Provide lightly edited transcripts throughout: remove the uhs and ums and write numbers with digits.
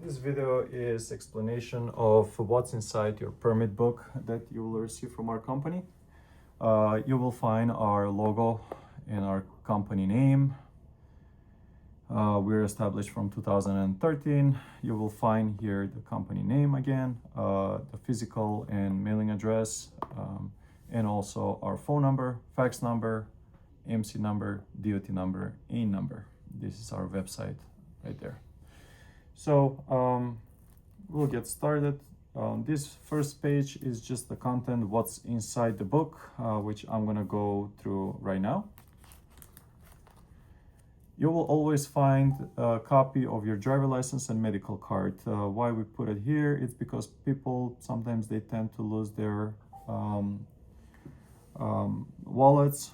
This video is explanation of what's inside your permit book that you will receive from our company. You will find our logo and our company name. We're established from 2013. You will find here the company name again, the physical and mailing address, and also our phone number, fax number, MC number, DOT number, AIN number. This is our website right there. So we'll get started. This first page is just the content, what's inside the book, which I'm gonna go through right now. You will always find a copy of your driver license and medical card. Why we put it here? It's because people sometimes they tend to lose their wallets,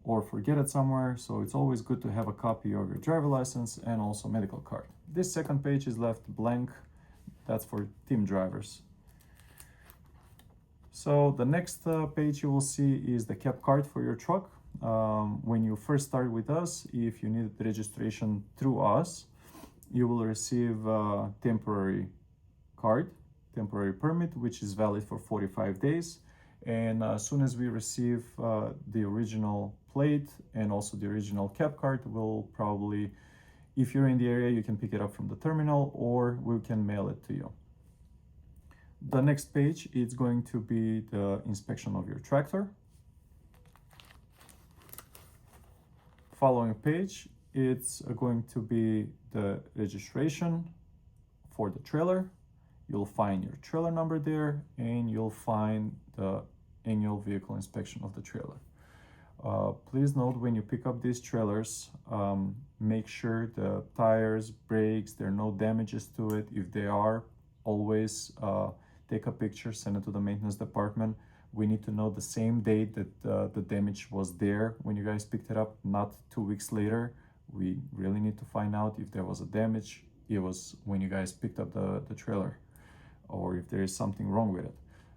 or forget it somewhere. So it's always good to have a copy of your driver license and also medical card. This second page is left blank. That's for team drivers. So the next page you will see is the cab card for your truck. When you first start with us, if you need registration through us, you will receive a temporary card, temporary permit, which is valid for 45 days. And as soon as we receive the original plate and also the original cab card, we'll probably, if you're in the area, you can pick it up from the terminal or we can mail it to you. The next page is going to be the inspection of your tractor. Following page, it's going to be the registration for the trailer. You'll find your trailer number there and you'll find the annual vehicle inspection of the trailer. Please note when you pick up these trailers, make sure the tires, brakes, there are no damages to it. If they are, always take a picture, send it to the maintenance department. We need to know the same date that the damage was there when you guys picked it up, not 2 weeks later. We really need to find out if there was a damage. It was when you guys picked up the trailer, or if there is something wrong with it.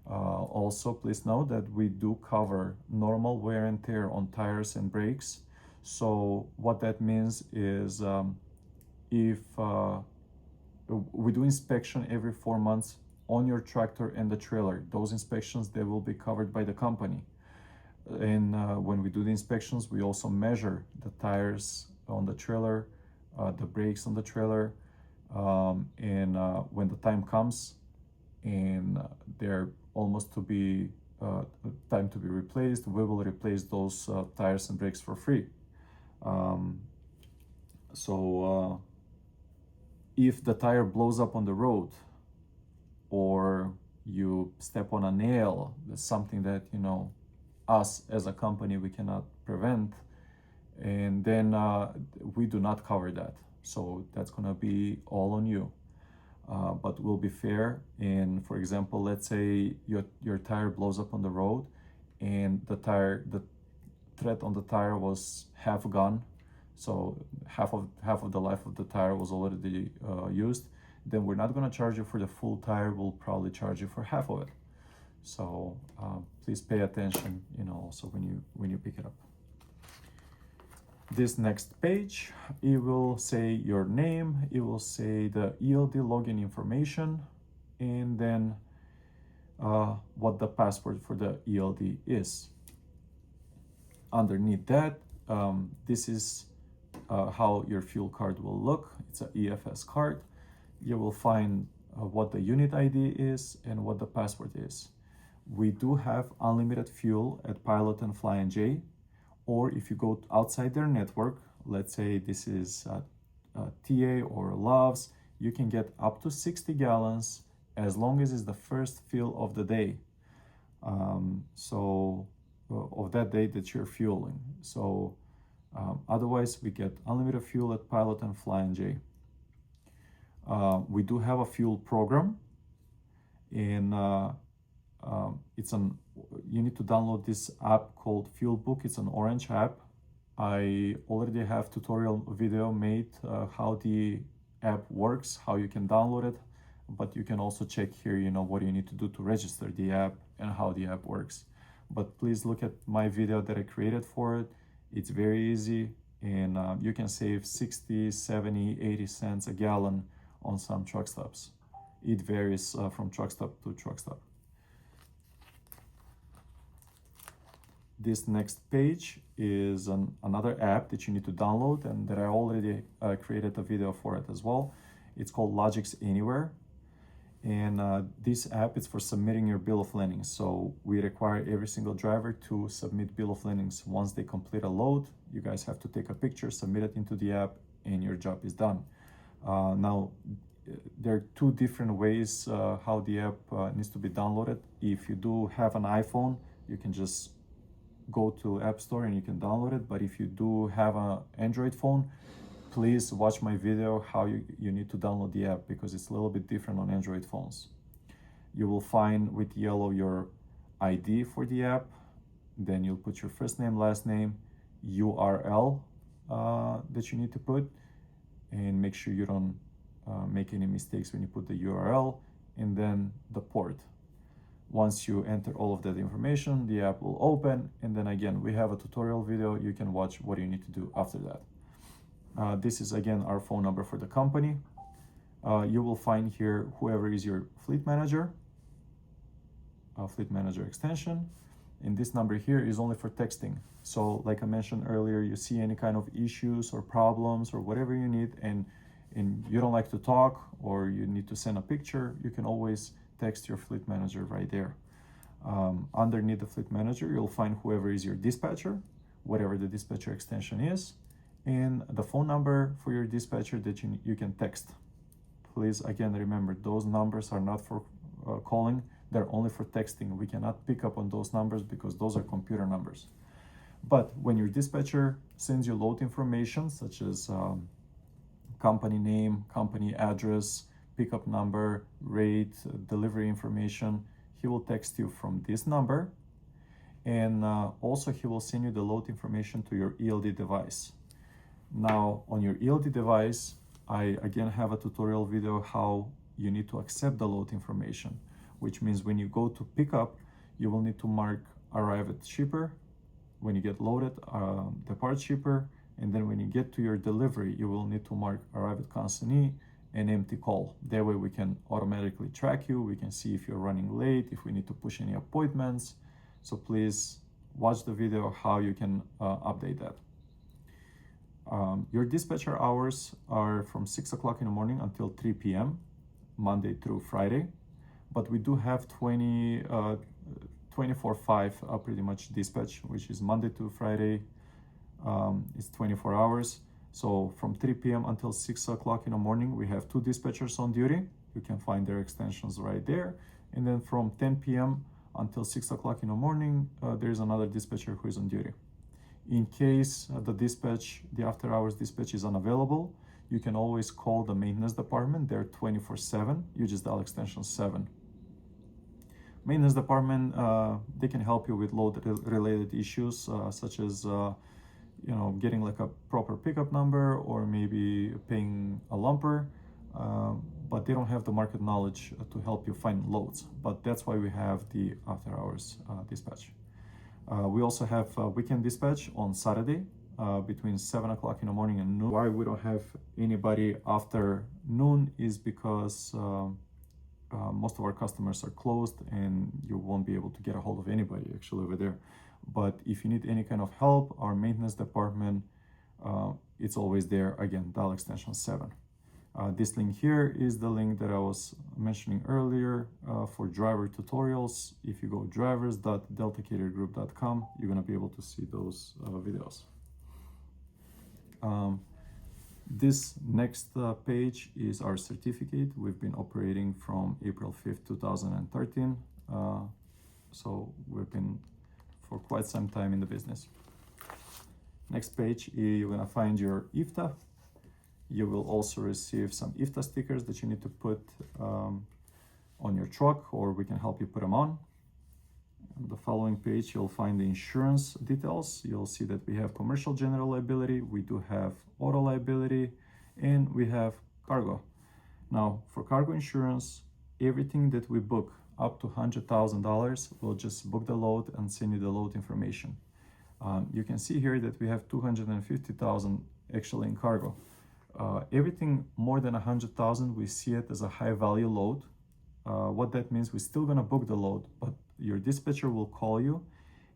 Also, please note that we do cover normal wear and tear on tires and brakes. So what that means is if we do inspection every 4 months on your tractor and the trailer, those inspections, they will be covered by the company. And when we do the inspections, we also measure the tires on the trailer, the brakes on the trailer, and when the time comes and they're almost to be time to be replaced, we will replace those tires and brakes for free. If the tire blows up on the road or you step on a nail, that's something that, you know, us as a company, we cannot prevent, and then we do not cover that. So that's gonna be all on you. But we'll be fair. And for example, let's say your tire blows up on the road and the thread on the tire was half gone, so half of the life of the tire was already used, then we're not going to charge you for the full tire. We'll probably charge you for half of it. So please pay attention, you know, also when you pick it up. This next page, it will say your name, it will say the ELD login information, and then what the password for the ELD is. Underneath that, this is how your fuel card will look. It's an EFS card. You will find what the unit ID is and what the password is. We do have unlimited fuel at Pilot and Flying J. Or if you go outside their network, let's say this is TA or Love's, you can get up to 60 gallons as long as it's the first fill of the day. Of that day that you're fueling. So otherwise we get unlimited fuel at Pilot and Flying J. We do have a fuel program, and you need to download this app called Fuel Book. It's an orange app. I already have tutorial video made how the app works, how you can download it, but you can also check here, you know, what you need to do to register the app and how the app works. But please look at my video that I created for it. It's very easy. and you can save 60, 70, 80 cents a gallon on some truck stops. It varies from truck stop to truck stop. This next page is another app that you need to download and that I already created a video for it as well. It's called Logix Anywhere. And this app is for submitting your bill of ladings. So we require every single driver to submit bill of ladings. Once they complete a load, you guys have to take a picture, submit it into the app, and your job is done. Now, there are two different ways how the app needs to be downloaded. If you do have an iPhone, you can just go to App Store and you can download it. But if you do have an Android phone, please watch my video how you need to download the app, because it's a little bit different on Android phones. You will find with yellow your ID for the app, then you'll put your first name, last name, URL that you need to put, and make sure you don't make any mistakes when you put the URL, and then the port. Once you enter all of that information, the app will open, and then again, we have a tutorial video. You can watch what you need to do after that. This is again our phone number for the company. You will find here whoever is your fleet manager extension, and this number here is only for texting. So like I mentioned earlier, you see any kind of issues or problems or whatever you need, and you don't like to talk or you need to send a picture, you can always text your fleet manager right there. Underneath the fleet manager, you'll find whoever is your dispatcher, whatever the dispatcher extension is, and the phone number for your dispatcher that you can text. Please, again, remember, those numbers are not for calling, they're only for texting. We cannot pick up on those numbers because those are computer numbers. But when your dispatcher sends you load information, such as company name, company address, pickup number, rate, delivery information, he will text you from this number, and also he will send you the load information to your ELD device. Now, on your ELD device, I again have a tutorial video how you need to accept the load information, which means when you go to pick up, you will need to mark arrive at shipper. When you get loaded, depart shipper, and then when you get to your delivery, you will need to mark arrive at consignee and empty call. That way we can automatically track you. We can see if you're running late, if we need to push any appointments. So please watch the video how you can update that. Your dispatcher hours are from 6 o'clock in the morning until 3 p.m. Monday through Friday, but we do have 24/5 pretty much dispatch, which is Monday to Friday. It's 24 hours. So from 3 p.m. until 6 o'clock in the morning, we have two dispatchers on duty. You can find their extensions right there. And then from 10 p.m. until 6 o'clock in the morning, there's another dispatcher who is on duty. In case the after hours dispatch is unavailable, you can always call the maintenance department. They're 24/7. You just dial extension 7. Maintenance department, they can help you with load related issues, such as getting like a proper pickup number or maybe paying a lumper, but they don't have the market knowledge to help you find loads. But that's why we have the after hours dispatch. We also have weekend dispatch on Saturday between 7 o'clock in the morning and noon. Why we don't have anybody after noon is because most of our customers are closed and you won't be able to get a hold of anybody actually over there. But if you need any kind of help, our maintenance department, it's always there. Again, dial extension 7. This link here is the link that I was mentioning earlier for driver tutorials. If you go drivers.deltacarriergroup.com, you're going to be able to see those videos. This next page is our certificate. We've been operating from April 5th, 2013. So we've been for quite some time in the business. Next page, you're going to find your IFTA. You will also receive some IFTA stickers that you need to put on your truck, or we can help you put them on. On the following page, you'll find the insurance details. You'll see that we have commercial general liability, we do have auto liability, and we have cargo. Now, for cargo insurance, everything that we book up to $100,000, we'll just book the load and send you the load information. You can see here that we have 250,000 actually in cargo. Everything more than 100,000, we see it as a high value load. What that means, we're still gonna book the load, but your dispatcher will call you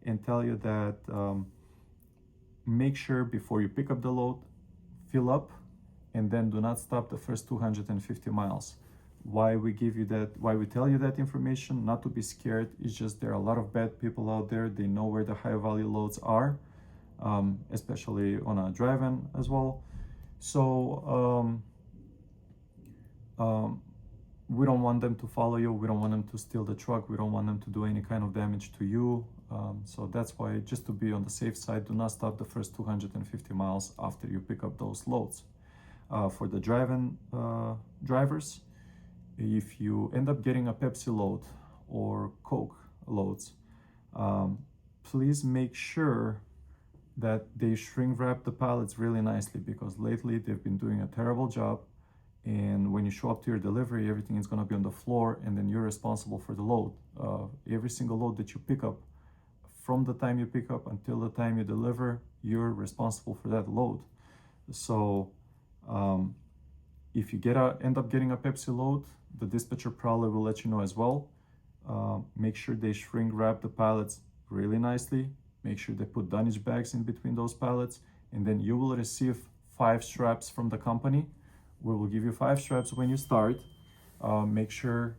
and tell you that make sure before you pick up the load, fill up, and then do not stop the first 250 miles. Why we give you that, why we tell you that information, not to be scared, it's just there are a lot of bad people out there. They know where the high value loads are, especially on a drive-in as well. So we don't want them to follow you. We don't want them to steal the truck. We don't want them to do any kind of damage to you. So that's why, just to be on the safe side, do not stop the first 250 miles after you pick up those loads. For the drive-in drivers, if you end up getting a Pepsi load or Coke loads, please make sure that they shrink wrap the pallets really nicely, because lately they've been doing a terrible job. And when you show up to your delivery, everything is going to be on the floor, and then you're responsible for the load. Every single load that you pick up, from the time you pick up until the time you deliver, you're responsible for that load. So if you end up getting a Pepsi load, the dispatcher probably will let you know as well. Make sure they shrink wrap the pallets really nicely. Make sure they put dunnage bags in between those pallets, and then you will receive 5 straps from the company. We will give you 5 straps when you start. Make sure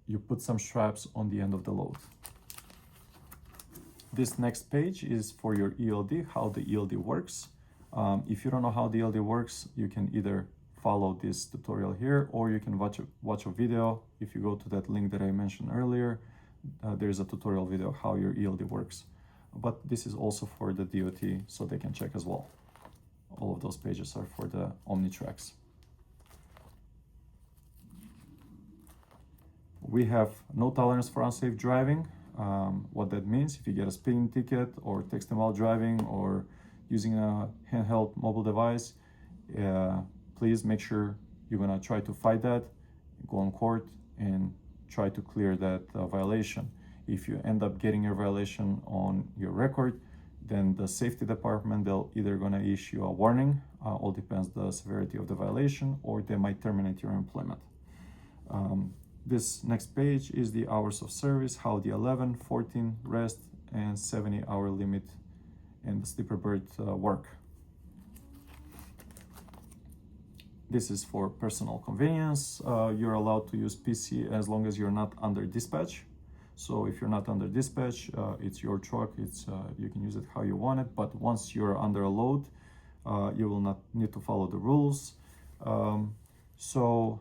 you put some straps on the end of the load. This next page is for your ELD, how the ELD works. If you don't know how the ELD works, you can either follow this tutorial here, or you can watch a video. If you go to that link that I mentioned earlier, there's a tutorial video how your ELD works. But this is also for the DOT, so they can check as well. All of those pages are for the Omnitracs. We have no tolerance for unsafe driving. What that means, if you get a speeding ticket or texting while driving or using a handheld mobile device, please make sure you're gonna try to fight that, go on court and try to clear that violation. If you end up getting your violation on your record, then the safety department, they'll either gonna issue a warning, all depends the severity of the violation, or they might terminate your employment. This next page is the hours of service, how the 11, 14 rest, and 70-hour limit and the sleeper bird work. This is for personal convenience. You're allowed to use PC as long as you're not under dispatch. So if you're not under dispatch, it's your truck, you can use it how you want it, but once you're under a load, you will not need to follow the rules. So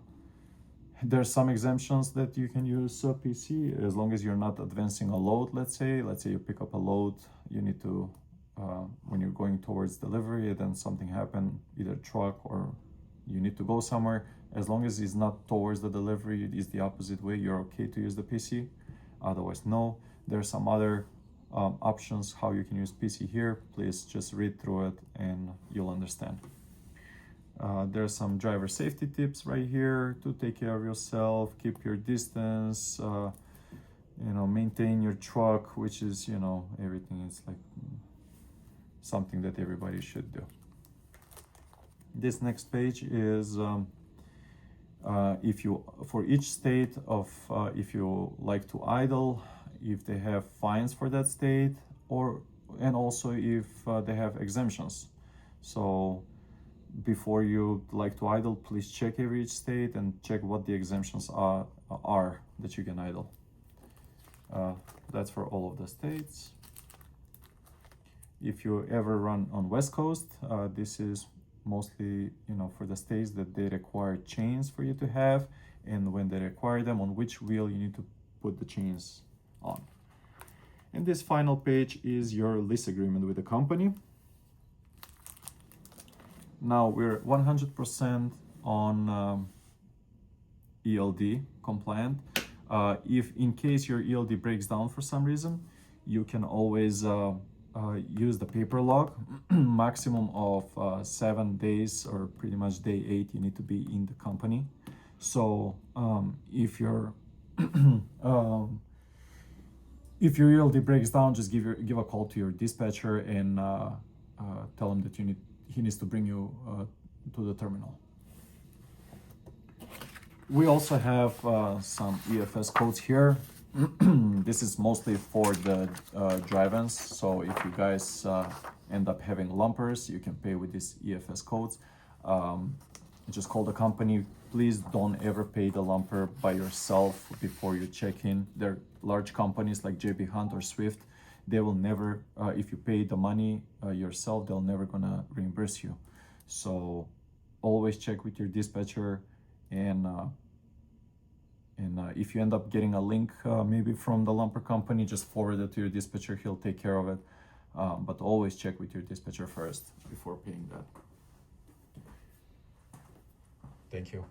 there's some exemptions that you can use PC as long as you're not advancing a load. Let's say you pick up a load, you need to, when you're going towards delivery and then something happened, either truck or you need to go somewhere, as long as it's not towards the delivery, it is the opposite way, you're okay to use the PC. Otherwise, no. There are some other options how you can use PC here. Please just read through it and you'll understand. There are some driver safety tips right here to take care of yourself, keep your distance, maintain your truck, which is, everything is like something that everybody should do. This next page is for each state of if you like to idle, if they have fines for that state, and also if they have exemptions. So before you like to idle, please check every state and check what the exemptions are that you can idle. That's for all of the states. If you ever run on West Coast, this is mostly for the states that they require chains for you to have, and when they require them, on which wheel you need to put the chains on. And this final page is your lease agreement with the company. Now we're 100% on ELD compliant. If in case your ELD breaks down for some reason, you can always use the paper log. Maximum of 7 days, or pretty much day 8, you need to be in the company. So if you're If your ELD breaks down, just give a call to your dispatcher and tell him that he needs to bring you to the terminal. We also have some EFS codes here. This is mostly for the drive-ins, so if you guys end up having lumpers, you can pay with these EFS codes. Just call the company. Please don't ever pay the lumper by yourself before you check in. They're large companies like JB Hunt or Swift. They will never, if you pay the money yourself, they'll never gonna reimburse you. So always check with your dispatcher, and if you end up getting a link maybe from the lumper company, just forward it to your dispatcher. He'll take care of it. But always check with your dispatcher first before paying that. Thank you.